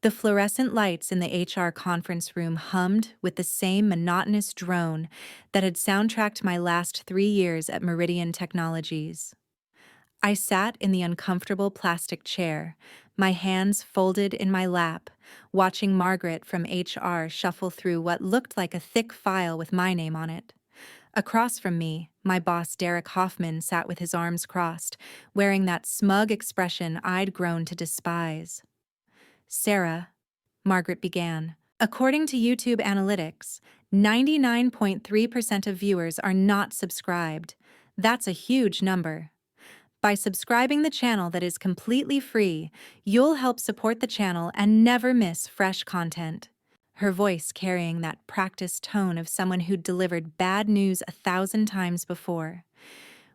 The fluorescent lights in the HR conference room hummed with the same monotonous drone that had soundtracked my last 3 years at Meridian Technologies. I sat in the uncomfortable plastic chair, my hands folded in my lap, watching Margaret from HR shuffle through what looked like a thick file with my name on it. Across from me, my boss Derek Hoffman sat with his arms crossed, wearing that smug expression I'd grown to despise. "Sarah," Margaret began, "according to YouTube analytics, 99.3% of viewers are not subscribed. That's a huge number. By subscribing the channel that is completely free, you'll help support the channel and never miss fresh content." Her voice carrying that practiced tone of someone who'd delivered bad news 1,000 times before.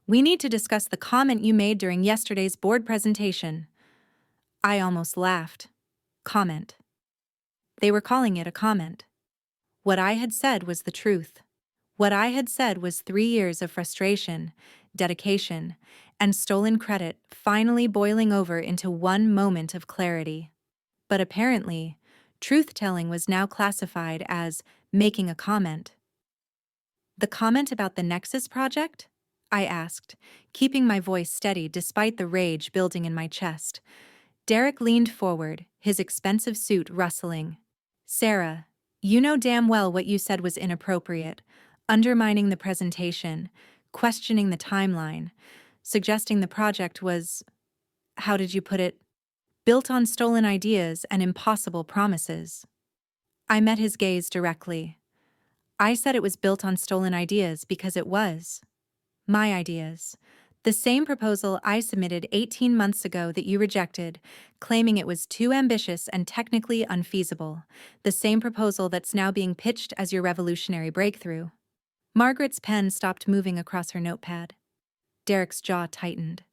"We need to discuss the comment you made during yesterday's board presentation." I almost laughed. Comment. They were calling it a comment. What I had said was the truth. What I had said was 3 years of frustration, dedication, and stolen credit finally boiling over into one moment of clarity. But apparently, truth-telling was now classified as making a comment. "The comment about the Nexus project?" I asked, keeping my voice steady despite the rage building in my chest. Derek leaned forward, his expensive suit rustling. "Sarah, you know damn well what you said was inappropriate, undermining the presentation, questioning the timeline, suggesting the project was, how did you put it, built on stolen ideas and impossible promises." I met his gaze directly. "I said it was built on stolen ideas because it was. My ideas. The same proposal I submitted 18 months ago that you rejected, claiming it was too ambitious and technically unfeasible. The same proposal that's now being pitched as your revolutionary breakthrough." Margaret's pen stopped moving across her notepad. Derek's jaw tightened.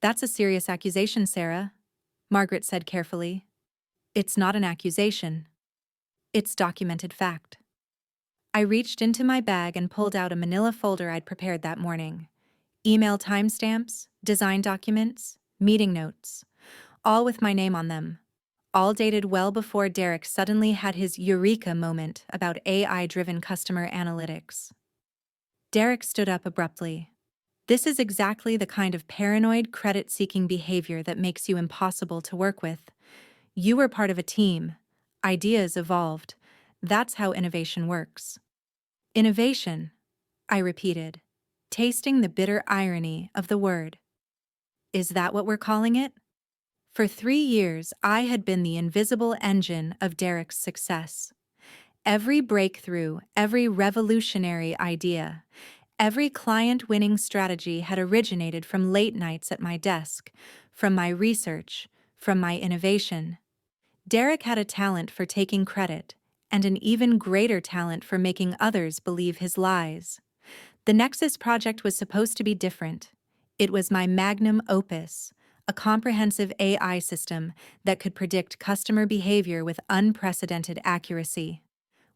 "That's a serious accusation, Sarah," Margaret said carefully. "It's not an accusation. It's documented fact." I reached into my bag and pulled out a manila folder I'd prepared that morning. Email timestamps, design documents, meeting notes, all with my name on them, all dated well before Derek suddenly had his eureka moment about AI-driven customer analytics. Derek stood up abruptly. "This is exactly the kind of paranoid, credit-seeking behavior that makes you impossible to work with. You were part of a team. Ideas evolved. That's how innovation works." "Innovation," I repeated, tasting the bitter irony of the word. "Is that what we're calling it?" For 3 years, I had been the invisible engine of Derek's success. Every breakthrough, every revolutionary idea, every client-winning strategy had originated from late nights at my desk, from my research, from my innovation. Derek had a talent for taking credit, and an even greater talent for making others believe his lies. The Nexus project was supposed to be different. It was my magnum opus, a comprehensive AI system that could predict customer behavior with unprecedented accuracy.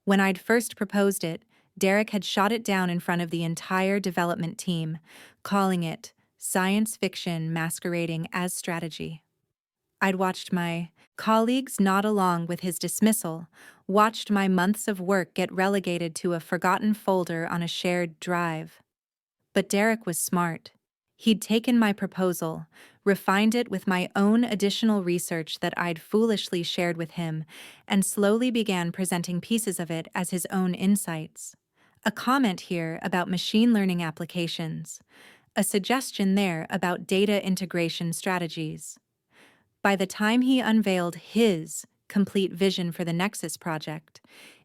When I'd first proposed it, Derek had shot it down in front of the entire development team, calling it science fiction masquerading as strategy. I'd watched my colleagues nod along with his dismissal, watched my months of work get relegated to a forgotten folder on a shared drive. But Derek was smart. He'd taken my proposal, refined it with my own additional research that I'd foolishly shared with him, and slowly began presenting pieces of it as his own insights. A comment here about machine learning applications, a suggestion there about data integration strategies. By the time he unveiled his complete vision for the Nexus project,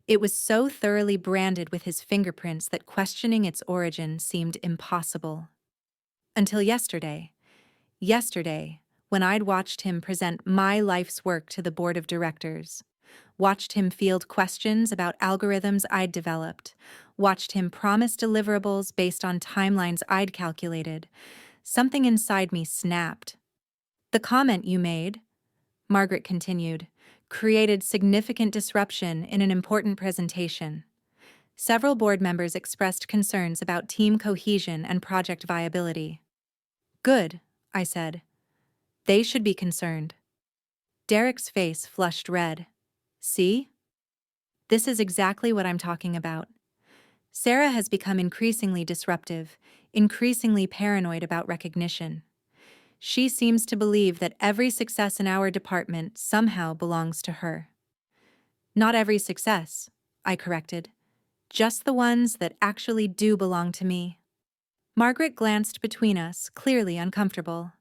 it was so thoroughly branded with his fingerprints that questioning its origin seemed impossible. Until yesterday. Yesterday, when I'd watched him present my life's work to the board of directors, watched him field questions about algorithms I'd developed, watched him promise deliverables based on timelines I'd calculated, something inside me snapped. "The comment you made," Margaret continued, "created significant disruption in an important presentation. Several board members expressed concerns about team cohesion and project viability." "Good," I said. "They should be concerned." Derek's face flushed red. See? This is exactly what I'm talking about. Sarah has become increasingly disruptive, increasingly paranoid about recognition. She seems to believe that every success in our department somehow belongs to her. Not every success, I corrected. Just the ones that actually do belong to me. Margaret glanced between us, clearly uncomfortable.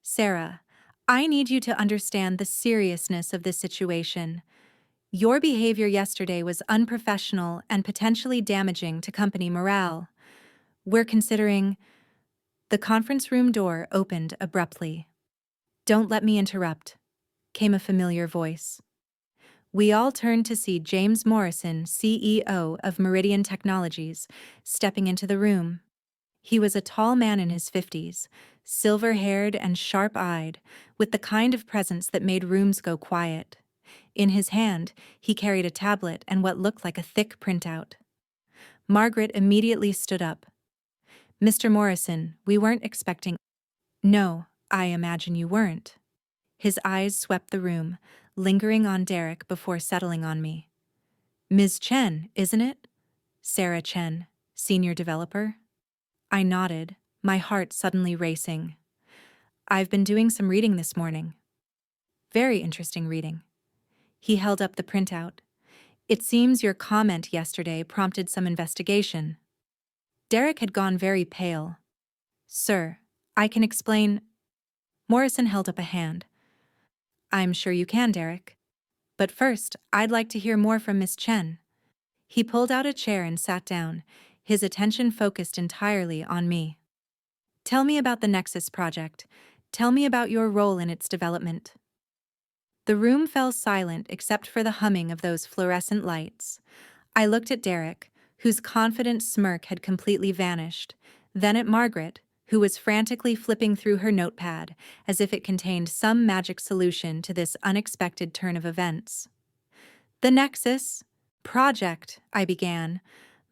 Sarah, I need you to understand the seriousness of this situation. Your behavior yesterday was unprofessional and potentially damaging to company morale. We're considering... The conference room door opened abruptly. Don't let me interrupt, came a familiar voice. We all turned to see James Morrison, CEO of Meridian Technologies, stepping into the room. He was a tall man in his 50s, silver-haired and sharp-eyed, with the kind of presence that made rooms go quiet. In his hand, he carried a tablet and what looked like a thick printout. Margaret immediately stood up. Mr. Morrison, we weren't expecting... No, I imagine you weren't. His eyes swept the room, lingering on Derek before settling on me. Ms. Chen, isn't it? Sarah Chen, senior developer? I nodded, my heart suddenly racing. I've been doing some reading this morning. Very interesting reading. He held up the printout. It seems your comment yesterday prompted some investigation. Derek had gone very pale. Sir, I can explain... Morrison held up a hand. I'm sure you can, Derek. But first, I'd like to hear more from Miss Chen. He pulled out a chair and sat down, his attention focused entirely on me. Tell me about the Nexus project. Tell me about your role in its development. The room fell silent except for the humming of those fluorescent lights. I looked at Derek, whose confident smirk had completely vanished, then at Margaret, who was frantically flipping through her notepad as if it contained some magic solution to this unexpected turn of events. The Nexus project, I began,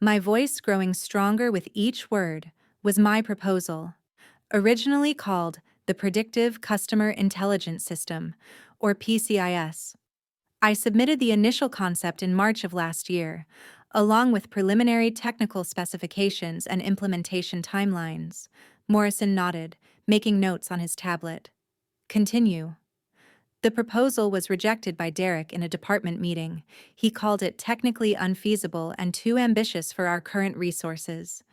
my voice growing stronger with each word, was my proposal. Originally called the Predictive Customer Intelligence System, or PCIS. I submitted the initial concept in March of last year, along with preliminary technical specifications and implementation timelines. Morrison nodded, making notes on his tablet. Continue. The proposal was rejected by Derek in a department meeting. He called it technically unfeasible and too ambitious for our current resources.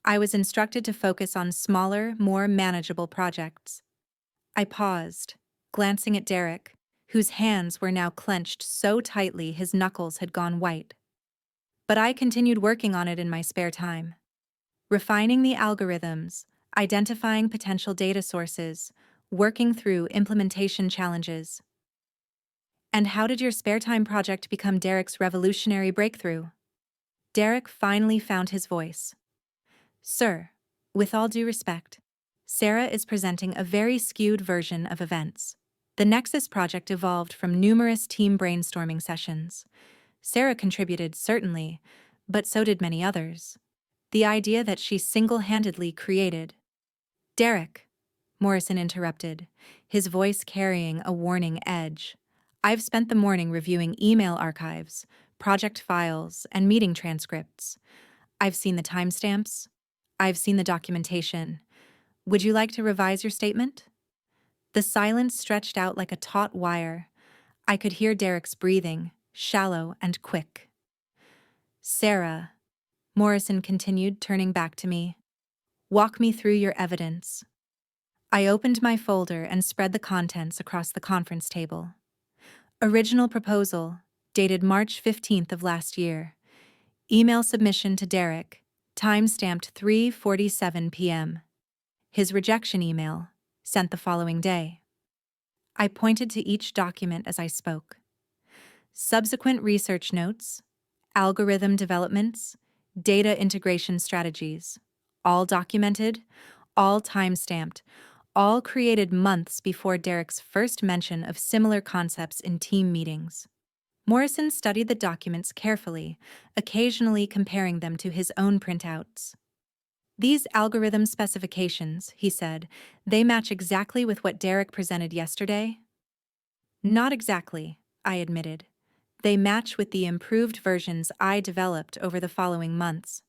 I was instructed to focus on smaller, more manageable projects. I paused, glancing at Derek, whose hands were now clenched so tightly his knuckles had gone white. But I continued working on it in my spare time. Refining the algorithms, identifying potential data sources, working through implementation challenges. And how did your spare time project become Derek's revolutionary breakthrough? Derek finally found his voice. Sir, with all due respect, Sarah is presenting a very skewed version of events. The Nexus project evolved from numerous team brainstorming sessions. Sarah contributed, certainly, but so did many others. The idea that she single-handedly created. Derek, Morrison interrupted, his voice carrying a warning edge. I've spent the morning reviewing email archives, project files, and meeting transcripts. I've seen the timestamps. I've seen the documentation. Would you like to revise your statement? The silence stretched out like a taut wire. I could hear Derek's breathing, shallow and quick. Sarah, Morrison continued, turning back to me. Walk me through your evidence. I opened my folder and spread the contents across the conference table. Original proposal, dated March 15th of last year. Email submission to Derek, time-stamped 3:47 p.m. His rejection email, sent the following day. I pointed to each document as I spoke. Subsequent research notes, algorithm developments, data integration strategies, all documented, all time-stamped, all created months before Derek's first mention of similar concepts in team meetings. Morrison studied the documents carefully, occasionally comparing them to his own printouts. These algorithm specifications, he said, they match exactly with what Derek presented yesterday? Not exactly, I admitted. They match with the improved versions I developed over the following months.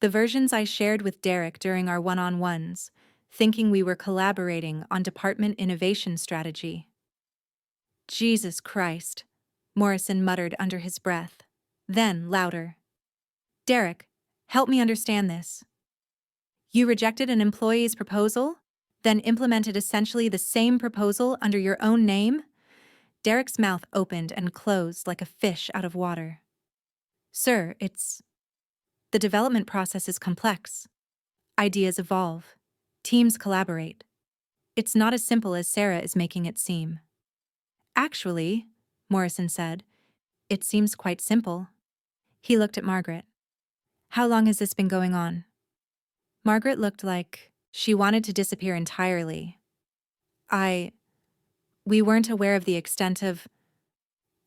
The versions I shared with Derek during our one-on-ones, thinking we were collaborating on department innovation strategy. Jesus Christ, Morrison muttered under his breath. Then, louder. Derek, help me understand this. You rejected an employee's proposal, then implemented essentially the same proposal under your own name? Derek's mouth opened and closed like a fish out of water. Sir, the development process is complex. Ideas evolve. Teams collaborate. It's not as simple as Sarah is making it seem. Actually, Morrison said, it seems quite simple. He looked at Margaret. How long has this been going on? Margaret looked like she wanted to disappear entirely. We weren't aware of the extent of...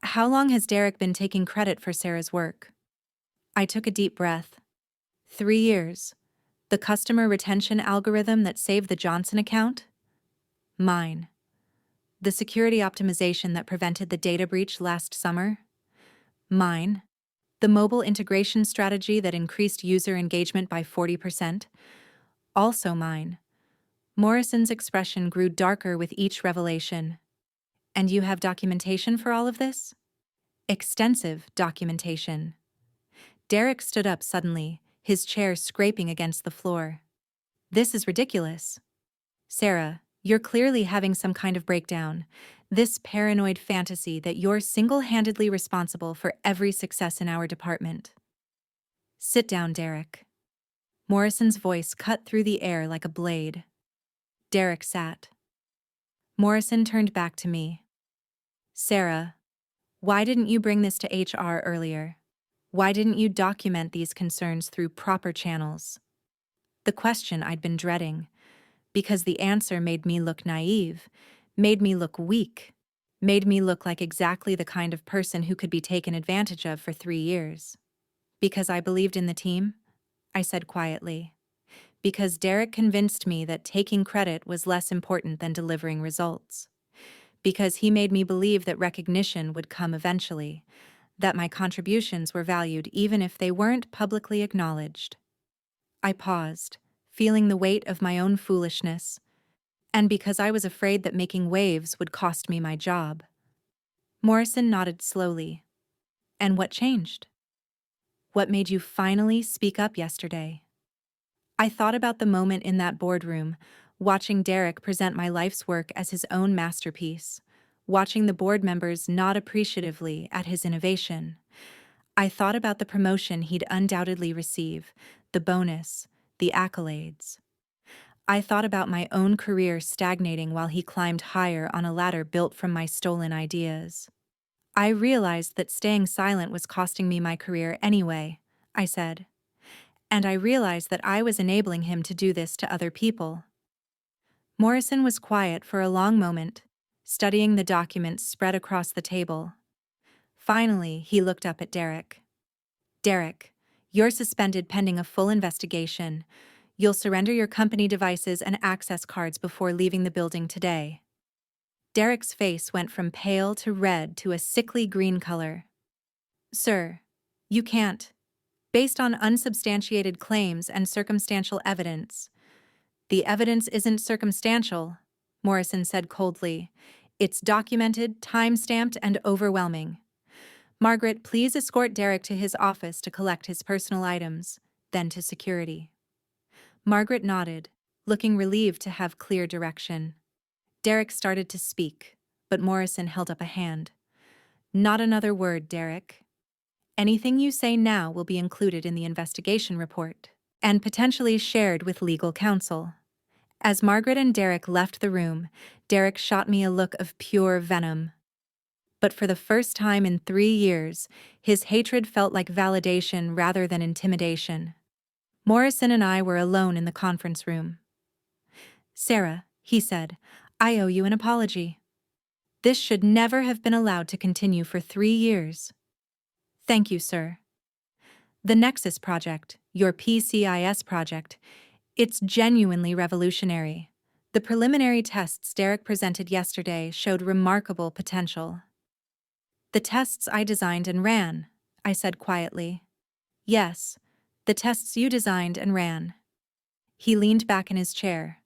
How long has Derek been taking credit for Sarah's work? I took a deep breath. 3 years. The customer retention algorithm that saved the Johnson account? Mine. The security optimization that prevented the data breach last summer? Mine. The mobile integration strategy that increased user engagement by 40%? Also mine. Morrison's expression grew darker with each revelation. And you have documentation for all of this? Extensive documentation. Derek stood up suddenly, his chair scraping against the floor. This is ridiculous. Sarah, you're clearly having some kind of breakdown. This paranoid fantasy that you're single-handedly responsible for every success in our department. Sit down, Derek. Morrison's voice cut through the air like a blade. Derek sat. Morrison turned back to me. Sarah, why didn't you bring this to HR earlier? Why didn't you document these concerns through proper channels? The question I'd been dreading, because the answer made me look naive, made me look weak, made me look like exactly the kind of person who could be taken advantage of for 3 years. Because I believed in the team, I said quietly. Because Derek convinced me that taking credit was less important than delivering results. Because he made me believe that recognition would come eventually, that my contributions were valued even if they weren't publicly acknowledged. I paused, feeling the weight of my own foolishness, and because I was afraid that making waves would cost me my job. Morrison nodded slowly. And what changed? What made you finally speak up yesterday? I thought about the moment in that boardroom, watching Derek present my life's work as his own masterpiece, watching the board members nod appreciatively at his innovation. I thought about the promotion he'd undoubtedly receive, the bonus, the accolades. I thought about my own career stagnating while he climbed higher on a ladder built from my stolen ideas. I realized that staying silent was costing me my career anyway, I said. And I realized that I was enabling him to do this to other people. Morrison was quiet for a long moment, studying the documents spread across the table. Finally, he looked up at Derek. Derek, you're suspended pending a full investigation. You'll surrender your company devices and access cards before leaving the building today. Derek's face went from pale to red to a sickly green color. Sir, you can't. Based on unsubstantiated claims and circumstantial evidence. The evidence isn't circumstantial, Morrison said coldly. It's documented, time-stamped, and overwhelming. Margaret, please escort Derek to his office to collect his personal items, then to security. Margaret nodded, looking relieved to have clear direction. Derek started to speak, but Morrison held up a hand. Not another word, Derek. Anything you say now will be included in the investigation report, and potentially shared with legal counsel. As Margaret and Derek left the room, Derek shot me a look of pure venom. But for the first time in 3 years, his hatred felt like validation rather than intimidation. Morrison and I were alone in the conference room. Sarah, he said, I owe you an apology. This should never have been allowed to continue for 3 years. Thank you, sir. The Nexus project, your PCIS project, it's genuinely revolutionary. The preliminary tests Derek presented yesterday showed remarkable potential. The tests I designed and ran, I said quietly. Yes, the tests you designed and ran. He leaned back in his chair.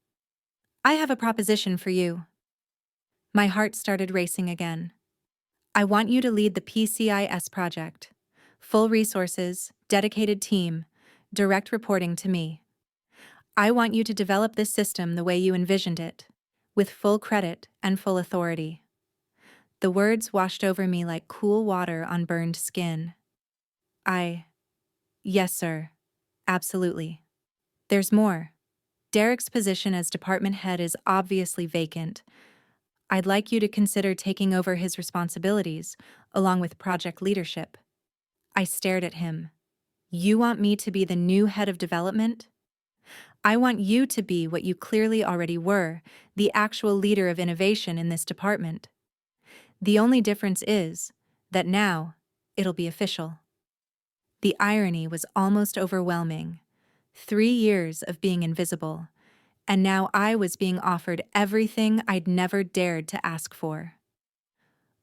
I have a proposition for you. My heart started racing again. I want you to lead the PCIS project. Full resources, dedicated team, direct reporting to me. I want you to develop this system the way you envisioned it, with full credit and full authority. The words washed over me like cool water on burned skin. Yes, sir. Absolutely. There's more. Derek's position as department head is obviously vacant. I'd like you to consider taking over his responsibilities, along with project leadership. I stared at him. You want me to be the new head of development? I want you to be what you clearly already were, the actual leader of innovation in this department. The only difference is that now it'll be official. The irony was almost overwhelming. 3 years of being invisible, and now I was being offered everything I'd never dared to ask for.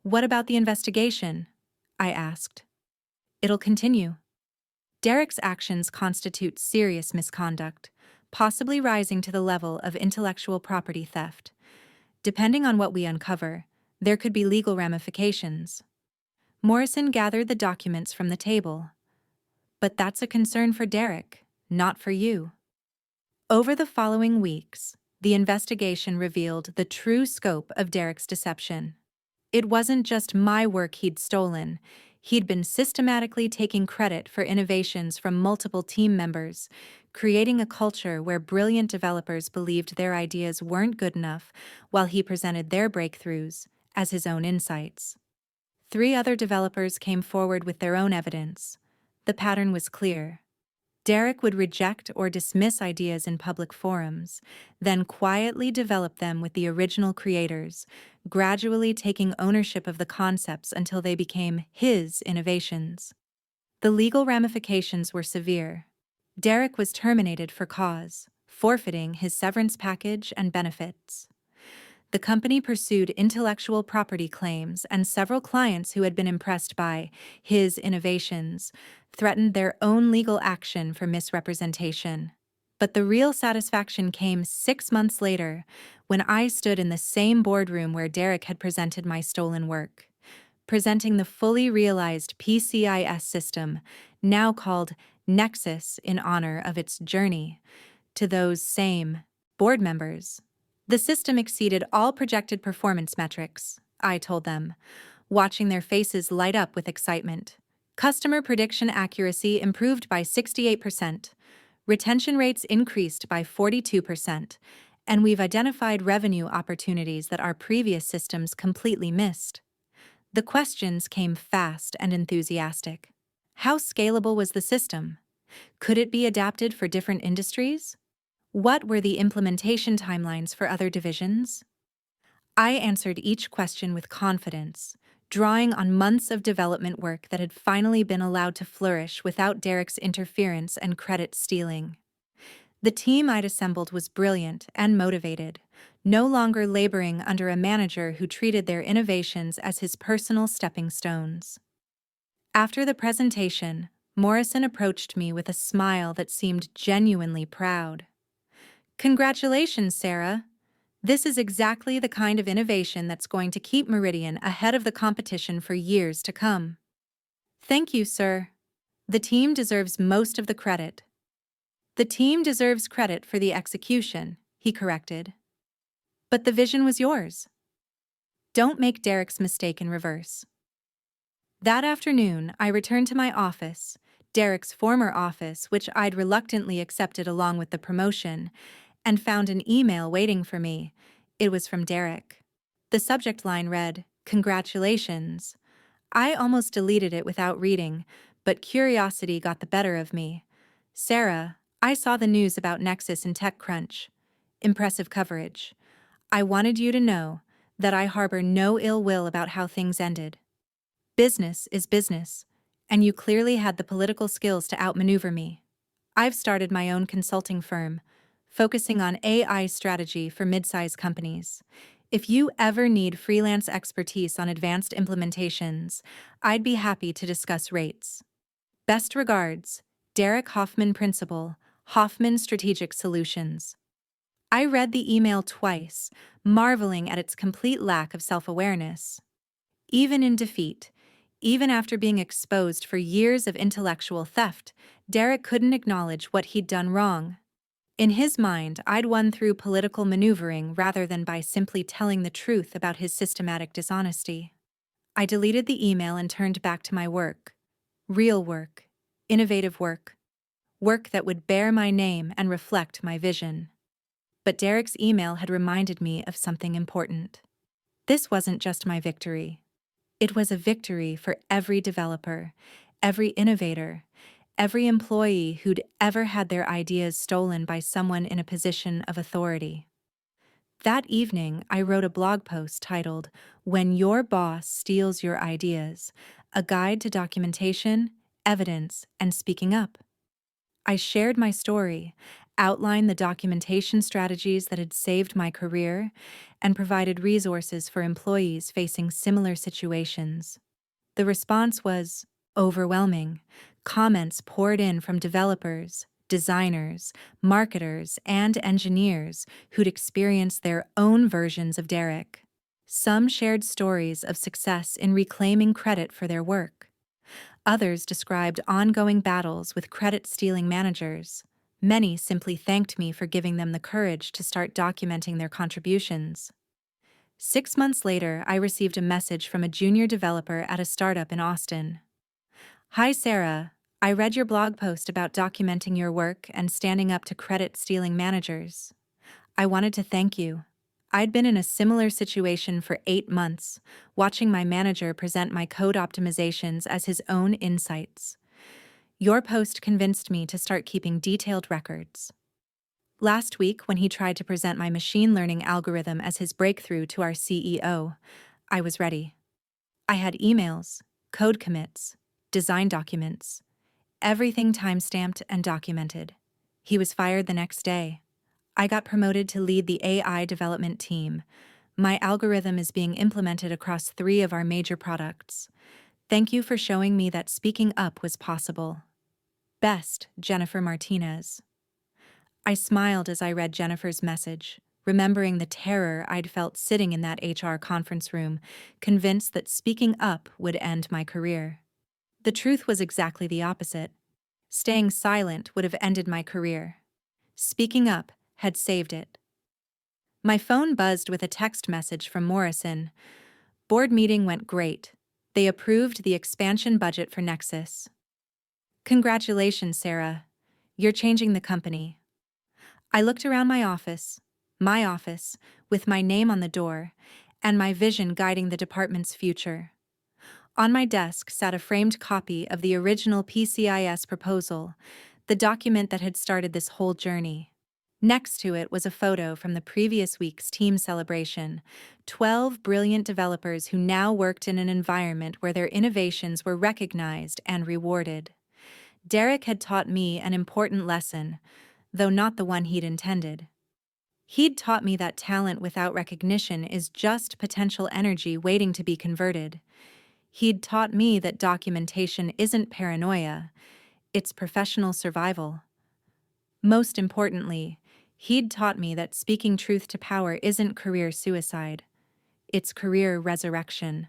What about the investigation? I asked. It'll continue. Derek's actions constitute serious misconduct, possibly rising to the level of intellectual property theft. Depending on what we uncover, there could be legal ramifications. Morrison gathered the documents from the table. But that's a concern for Derek, not for you. Over the following weeks, the investigation revealed the true scope of Derek's deception. It wasn't just my work he'd stolen. He'd been systematically taking credit for innovations from multiple team members, creating a culture where brilliant developers believed their ideas weren't good enough while he presented their breakthroughs as his own insights. 3 other developers came forward with their own evidence. The pattern was clear. Derek would reject or dismiss ideas in public forums, then quietly develop them with the original creators, gradually taking ownership of the concepts until they became his innovations. The legal ramifications were severe. Derek was terminated for cause, forfeiting his severance package and benefits. The company pursued intellectual property claims, and several clients who had been impressed by his innovations threatened their own legal action for misrepresentation. But the real satisfaction came 6 months later, when I stood in the same boardroom where Derek had presented my stolen work, presenting the fully realized PCIS system, now called Nexus in honor of its journey, to those same board members. The system exceeded all projected performance metrics, I told them, watching their faces light up with excitement. Customer prediction accuracy improved by 68%, retention rates increased by 42%, and we've identified revenue opportunities that our previous systems completely missed. The questions came fast and enthusiastic. How scalable was the system? Could it be adapted for different industries? What were the implementation timelines for other divisions? I answered each question with confidence, drawing on months of development work that had finally been allowed to flourish without Derek's interference and credit stealing. The team I'd assembled was brilliant and motivated, no longer laboring under a manager who treated their innovations as his personal stepping stones. After the presentation, Morrison approached me with a smile that seemed genuinely proud. Congratulations, Sarah. This is exactly the kind of innovation that's going to keep Meridian ahead of the competition for years to come. Thank you, sir. The team deserves most of the credit. The team deserves credit for the execution, he corrected. But the vision was yours. Don't make Derek's mistake in reverse. That afternoon, I returned to my office, Derek's former office, which I'd reluctantly accepted along with the promotion, and found an email waiting for me. It was from Derek. The subject line read, "Congratulations." I almost deleted it without reading, but curiosity got the better of me. "Sarah, I saw the news about Nexus in TechCrunch. Impressive coverage. I wanted you to know that I harbor no ill will about how things ended. Business is business, and you clearly had the political skills to outmaneuver me. I've started my own consulting firm, focusing on AI strategy for mid-size companies. If you ever need freelance expertise on advanced implementations, I'd be happy to discuss rates. Best regards, Derek Hoffman Principal, Hoffman Strategic Solutions. I read the email twice, marveling at its complete lack of self-awareness. Even in defeat, even after being exposed for years of intellectual theft, Derek couldn't acknowledge what he'd done wrong. In his mind, I'd won through political maneuvering rather than by simply telling the truth about his systematic dishonesty. I deleted the email and turned back to my work. Real work. Innovative work. Work that would bear my name and reflect my vision. But Derek's email had reminded me of something important. This wasn't just my victory. It was a victory for every developer, every innovator, every employee who'd ever had their ideas stolen by someone in a position of authority. That evening, I wrote a blog post titled, "When Your Boss Steals Your Ideas, A Guide to Documentation, Evidence, and Speaking Up." I shared my story, outlined the documentation strategies that had saved my career, and provided resources for employees facing similar situations. The response was overwhelming. Comments poured in from developers, designers, marketers, and engineers who'd experienced their own versions of Derek. Some shared stories of success in reclaiming credit for their work. Others described ongoing battles with credit-stealing managers. Many simply thanked me for giving them the courage to start documenting their contributions. 6 months later, I received a message from a junior developer at a startup in Austin. "Hi Sarah, I read your blog post about documenting your work and standing up to credit-stealing managers. I wanted to thank you. I'd been in a similar situation for 8 months, watching my manager present my code optimizations as his own insights. Your post convinced me to start keeping detailed records. Last week, when he tried to present my machine learning algorithm as his breakthrough to our CEO, I was ready. I had emails, code commits, design documents, everything time-stamped and documented. He was fired the next day. I got promoted to lead the AI development team. My algorithm is being implemented across 3 of our major products. Thank you for showing me that speaking up was possible. Best, Jennifer Martinez." I smiled as I read Jennifer's message, remembering the terror I'd felt sitting in that HR conference room, convinced that speaking up would end my career. The truth was exactly the opposite. Staying silent would have ended my career. Speaking up had saved it. My phone buzzed with a text message from Morrison. "Board meeting went great. They approved the expansion budget for Nexus." "Congratulations, Sarah. You're changing the company." I looked around my office, with my name on the door, and my vision guiding the department's future. On my desk sat a framed copy of the original PCIS proposal, the document that had started this whole journey. Next to it was a photo from the previous week's team celebration, 12 brilliant developers who now worked in an environment where their innovations were recognized and rewarded. Derek had taught me an important lesson, though not the one he'd intended. He'd taught me that talent without recognition is just potential energy waiting to be converted. He'd taught me that documentation isn't paranoia, it's professional survival. Most importantly, he'd taught me that speaking truth to power isn't career suicide, it's career resurrection.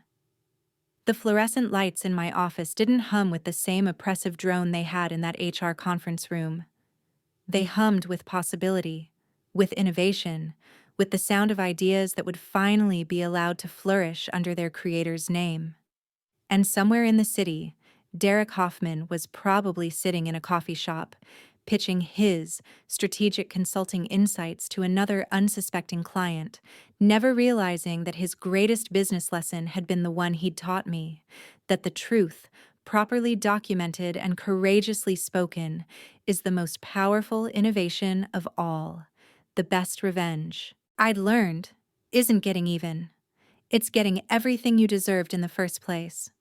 The fluorescent lights in my office didn't hum with the same oppressive drone they had in that HR conference room. They hummed with possibility, with innovation, with the sound of ideas that would finally be allowed to flourish under their creator's name. And somewhere in the city, Derek Hoffman was probably sitting in a coffee shop, pitching his strategic consulting insights to another unsuspecting client, never realizing that his greatest business lesson had been the one he'd taught me, that the truth, properly documented and courageously spoken, is the most powerful innovation of all. The best revenge I'd learned isn't getting even. It's getting everything you deserved in the first place.